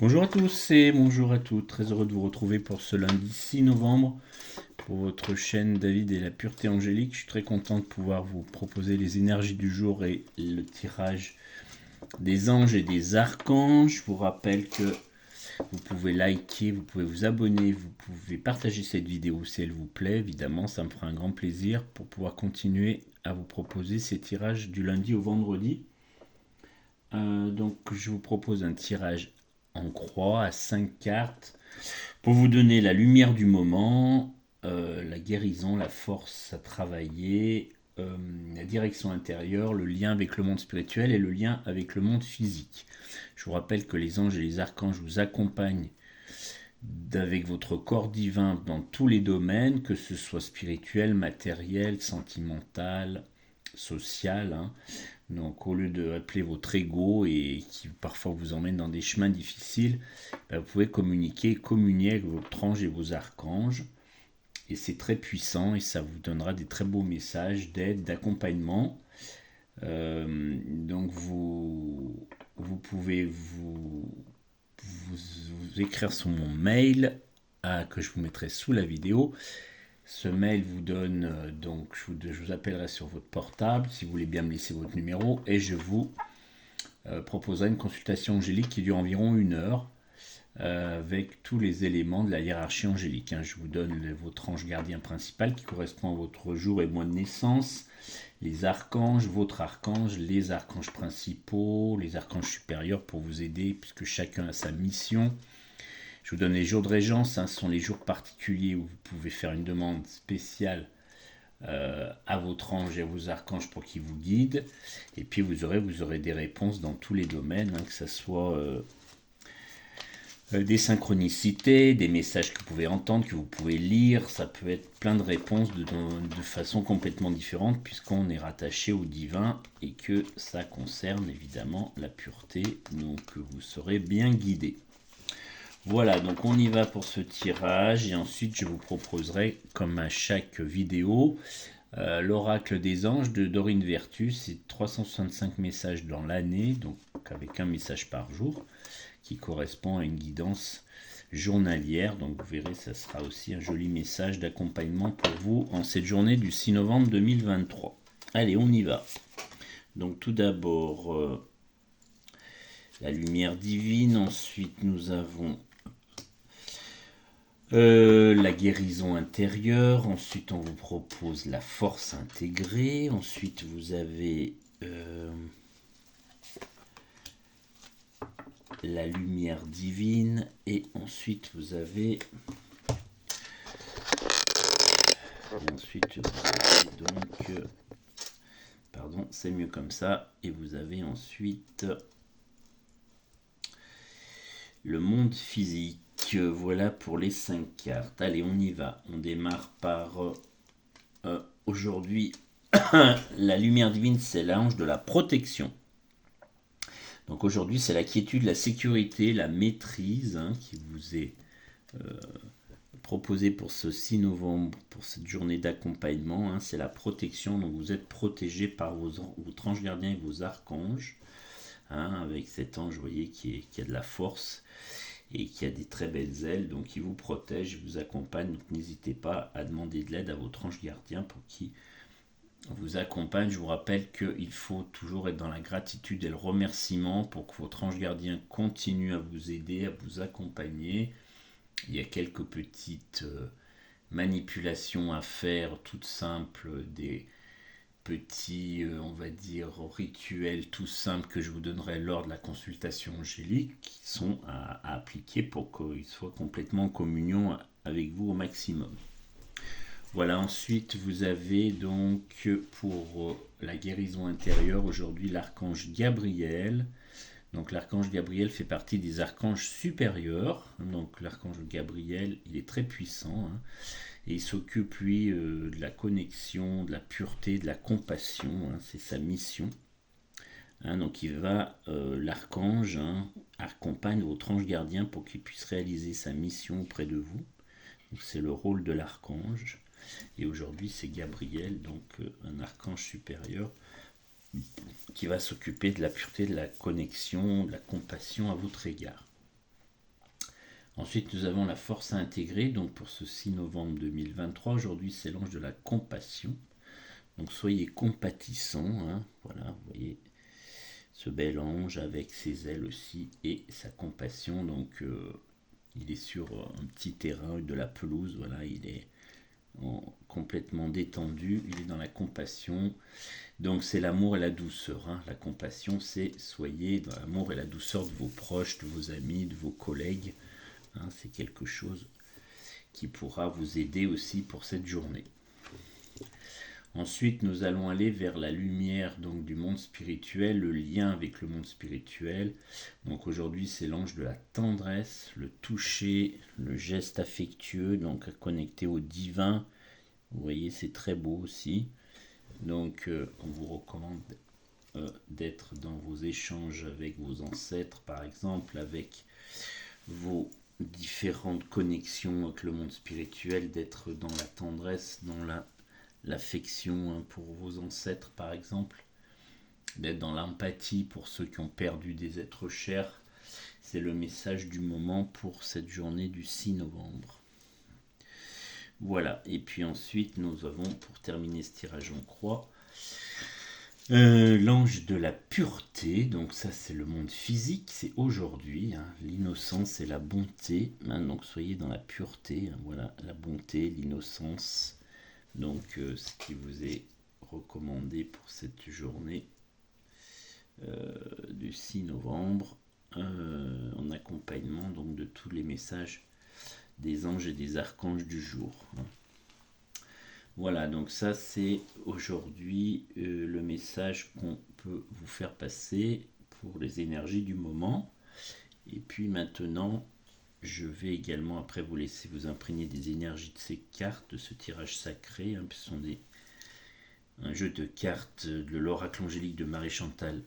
Bonjour à tous et bonjour à toutes, très heureux de vous retrouver pour ce lundi 6 novembre pour votre chaîne David et la pureté angélique. Je suis très content de pouvoir vous proposer les énergies du jour et le tirage des anges et des archanges. Je vous rappelle que vous pouvez liker, vous pouvez vous abonner, vous pouvez partager cette vidéo si elle vous plaît. Évidemment, ça me fera un grand plaisir pour pouvoir continuer à vous proposer ces tirages du lundi au vendredi. Donc je vous propose un tirage en croix à 5 cartes pour vous donner la lumière du moment, la guérison, la force à travailler, la direction intérieure, le lien avec le monde spirituel et le lien avec le monde physique. Je vous rappelle que les anges et les archanges vous accompagnent avec votre corps divin dans tous les domaines, que ce soit spirituel, matériel, sentimental, social. Donc au lieu d'appeler votre ego et qui parfois vous emmène dans des chemins difficiles, vous pouvez communier avec votre ange et vos archanges. Et c'est très puissant et ça vous donnera des très beaux messages d'aide, d'accompagnement. Donc vous pouvez vous écrire sur mon mail que je vous mettrai sous la vidéo. Ce mail vous donne, donc je vous appellerai sur votre portable si vous voulez bien me laisser votre numéro et je vous proposerai une consultation angélique qui dure environ 1 heure avec tous les éléments de la hiérarchie angélique. Je vous donne votre ange gardien principal qui correspond à votre jour et mois de naissance, les archanges, votre archange, les archanges principaux, les archanges supérieurs pour vous aider puisque chacun a sa mission. Je vous donne les jours de régence, ce sont les jours particuliers où vous pouvez faire une demande spéciale à votre ange et à vos archanges pour qu'ils vous guident. Et puis vous aurez des réponses dans tous les domaines, que ce soit des synchronicités, des messages que vous pouvez entendre, que vous pouvez lire. Ça peut être plein de réponses de façon complètement différente puisqu'on est rattaché au divin et que ça concerne évidemment la pureté. Donc vous serez bien guidé. Voilà, donc on y va pour ce tirage et ensuite je vous proposerai, comme à chaque vidéo, l'oracle des anges de Dorine Vertus. C'est 365 messages dans l'année, donc avec un message par jour, qui correspond à une guidance journalière. Donc vous verrez, ça sera aussi un joli message d'accompagnement pour vous en cette journée du 6 novembre 2023. Allez, on y va. Donc tout d'abord, la lumière divine, ensuite nous avons la guérison intérieure, ensuite on vous propose la force intégrée, ensuite vous avez la lumière divine et ensuite vous avez donc pardon, c'est mieux comme ça, et vous avez ensuite le monde physique. Voilà pour les 5 cartes. Allez, on y va. On démarre par aujourd'hui. La lumière divine, c'est l'ange de la protection. Donc aujourd'hui, c'est la quiétude, la sécurité, la maîtrise qui vous est proposée pour ce 6 novembre, pour cette journée d'accompagnement. C'est la protection, donc vous êtes protégé par votre ange gardien et vos archanges. Avec cet ange, vous voyez, qui a de la force et qui a des très belles ailes, donc il vous protège, il vous accompagne. Donc n'hésitez pas à demander de l'aide à votre ange gardien pour qu'il vous accompagne. Je vous rappelle qu'il faut toujours être dans la gratitude et le remerciement pour que votre ange gardien continue à vous aider, à vous accompagner. Il y a quelques petites manipulations à faire, toutes simples, des petits, on va dire, rituels tout simples que je vous donnerai lors de la consultation angélique qui sont à appliquer pour qu'ils soient complètement en communion avec vous au maximum. Voilà, ensuite vous avez donc pour la guérison intérieure aujourd'hui l'archange Gabriel. Donc l'archange Gabriel fait partie des archanges supérieurs. Donc l'archange Gabriel, il est très puissant. Et il s'occupe, lui, de la connexion, de la pureté, de la compassion. C'est sa mission. Donc il va, l'archange, accompagne votre ange gardien pour qu'il puisse réaliser sa mission auprès de vous. Donc, c'est le rôle de l'archange. Et aujourd'hui, c'est Gabriel, donc un archange supérieur, qui va s'occuper de la pureté, de la connexion, de la compassion à votre égard. Ensuite, nous avons la force à intégrer. Donc pour ce 6 novembre 2023, aujourd'hui c'est l'ange de la compassion. Donc soyez compatissants. Hein. Voilà, vous voyez ce bel ange avec ses ailes aussi et sa compassion. Donc il est sur un petit terrain, de la pelouse. Voilà, il est complètement détendu. Il est dans la compassion. Donc c'est l'amour et la douceur. Hein. La compassion, c'est soyez dans l'amour et la douceur de vos proches, de vos amis, de vos collègues. Hein, c'est quelque chose qui pourra vous aider aussi pour cette journée. Ensuite, nous allons aller vers la lumière donc, du monde spirituel, le lien avec le monde spirituel. Donc aujourd'hui, c'est l'ange de la tendresse, le toucher, le geste affectueux, donc connecté au divin. Vous voyez, c'est très beau aussi. Donc, on vous recommande d'être dans vos échanges avec vos ancêtres, par exemple, avec vos différentes connexions avec le monde spirituel, d'être dans la tendresse, dans l'affection hein, pour vos ancêtres, par exemple, d'être dans l'empathie pour ceux qui ont perdu des êtres chers. C'est le message du moment pour cette journée du 6 novembre. Voilà, et puis ensuite nous avons, pour terminer ce tirage en croix, l'ange de la pureté. Donc ça c'est le monde physique, c'est aujourd'hui, hein, l'innocence et la bonté, hein, donc soyez dans la pureté, hein, voilà, la bonté, l'innocence, donc ce qui vous est recommandé pour cette journée du 6 novembre, en accompagnement donc de tous les messages des anges et des archanges du jour. Voilà, donc ça c'est aujourd'hui le message qu'on peut vous faire passer pour les énergies du moment. Et puis maintenant, je vais également après vous laisser vous imprégner des énergies de ces cartes, de ce tirage sacré, hein, ce sont un jeu de cartes de l'oracle angélique de Marie-Chantal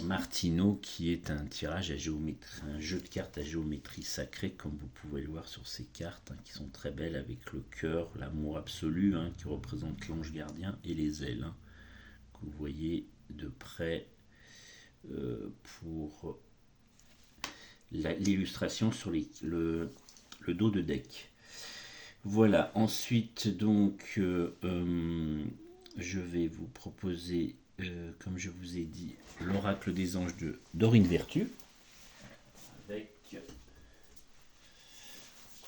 Martineau, qui est un tirage à géométrie, un jeu de cartes à géométrie sacrée, comme vous pouvez le voir sur ces cartes, hein, qui sont très belles avec le cœur, l'amour absolu, hein, qui représente l'ange gardien, et les ailes, hein, que vous voyez de près pour l'illustration sur le dos de deck. Voilà, ensuite donc je vais vous proposer comme je vous ai dit, l'oracle des anges de Dorine Vertu,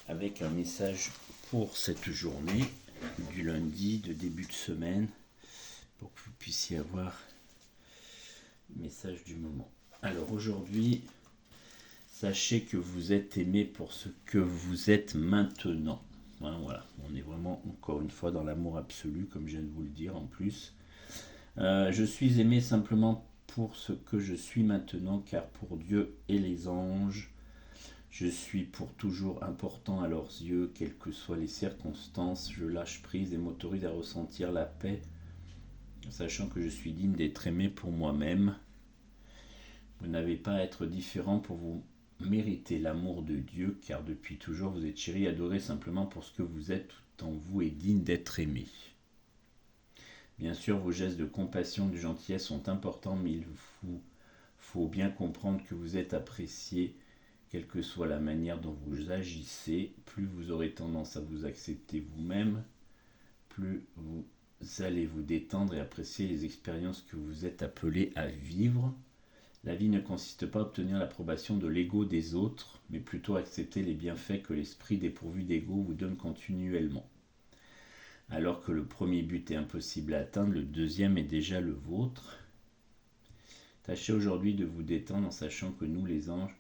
avec un message pour cette journée du lundi de début de semaine, pour que vous puissiez avoir le message du moment. Alors aujourd'hui, sachez que vous êtes aimé pour ce que vous êtes maintenant. Hein, voilà, on est vraiment encore une fois dans l'amour absolu, comme je viens de vous le dire en plus. Je suis aimé simplement pour ce que je suis maintenant, car pour Dieu et les anges, je suis pour toujours important à leurs yeux, quelles que soient les circonstances. Je lâche prise et m'autorise à ressentir la paix, sachant que je suis digne d'être aimé pour moi-même. Vous n'avez pas à être différent pour vous mériter l'amour de Dieu, car depuis toujours vous êtes chéri, adoré simplement pour ce que vous êtes, tout en vous est digne d'être aimé. Bien sûr, vos gestes de compassion, de gentillesse sont importants, mais il vous faut bien comprendre que vous êtes apprécié, quelle que soit la manière dont vous agissez. Plus vous aurez tendance à vous accepter vous-même, plus vous allez vous détendre et apprécier les expériences que vous êtes appelé à vivre. La vie ne consiste pas à obtenir l'approbation de l'ego des autres, mais plutôt à accepter les bienfaits que l'esprit dépourvu d'ego vous donne continuellement. Alors que le premier but est impossible à atteindre, le deuxième est déjà le vôtre. Tâchez aujourd'hui de vous détendre en sachant que nous, les anges,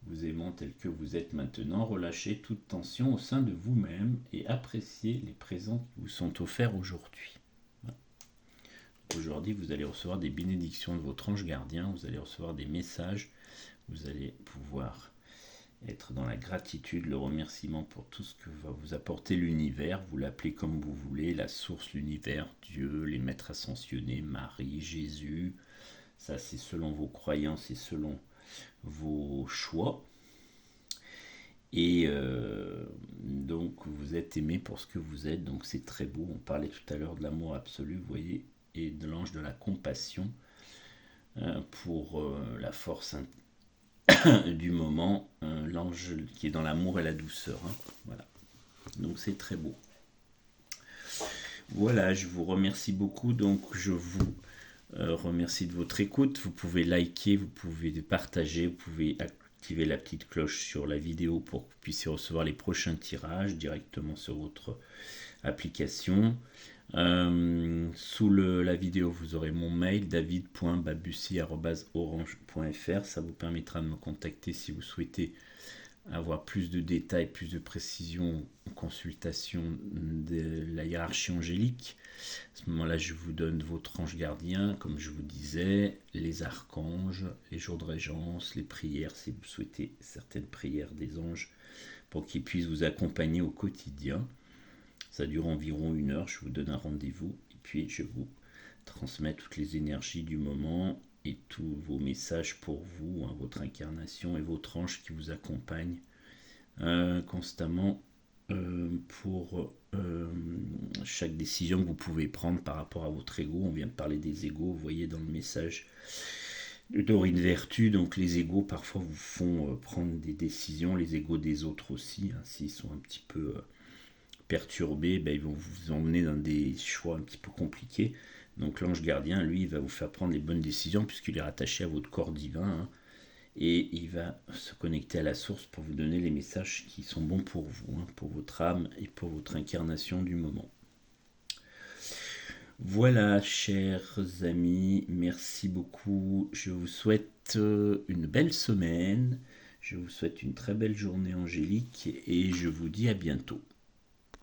vous aimons tel que vous êtes maintenant. Relâchez toute tension au sein de vous-même et appréciez les présents qui vous sont offerts aujourd'hui. Aujourd'hui, vous allez recevoir des bénédictions de votre ange gardien, vous allez recevoir des messages, vous allez pouvoir être dans la gratitude, le remerciement pour tout ce que va vous apporter l'univers. Vous l'appelez comme vous voulez, la source, l'univers, Dieu, les maîtres ascensionnés, Marie, Jésus. Ça, c'est selon vos croyances et selon vos choix. Et donc, vous êtes aimé pour ce que vous êtes. Donc, c'est très beau. On parlait tout à l'heure de l'amour absolu, vous voyez, et de l'ange de la compassion pour la force du moment, l'ange qui est dans l'amour et la douceur. Hein. Voilà. Donc c'est très beau. Voilà, je vous remercie beaucoup. Donc je vous remercie de votre écoute. Vous pouvez liker, vous pouvez partager, vous pouvez activer la petite cloche sur la vidéo pour que vous puissiez recevoir les prochains tirages directement sur votre application. Sous la vidéo, vous aurez mon mail david.babussy@orange.fr. Ça vous permettra de me contacter si vous souhaitez avoir plus de détails, plus de précision en consultation de la hiérarchie angélique. À ce moment-là, je vous donne votre ange gardien, comme je vous disais, les archanges, les jours de régence, les prières, si vous souhaitez certaines prières des anges, pour qu'ils puissent vous accompagner au quotidien. Ça dure environ 1 heure, je vous donne un rendez-vous, et puis je vous transmets toutes les énergies du moment et tous vos messages pour vous, hein, votre incarnation et votre ange qui vous accompagne constamment pour chaque décision que vous pouvez prendre par rapport à votre ego. On vient de parler des égos, vous voyez dans le message de Dorine Vertu, donc les égos parfois vous font prendre des décisions, les égos des autres aussi, hein, s'ils sont un petit peu perturbés, ben, ils vont vous emmener dans des choix un petit peu compliqués. Donc l'ange gardien, lui, il va vous faire prendre les bonnes décisions puisqu'il est rattaché à votre corps divin, hein, et il va se connecter à la source pour vous donner les messages qui sont bons pour vous, hein, pour votre âme et pour votre incarnation du moment. Voilà, chers amis, merci beaucoup. Je vous souhaite une belle semaine. Je vous souhaite une très belle journée angélique et je vous dis à bientôt.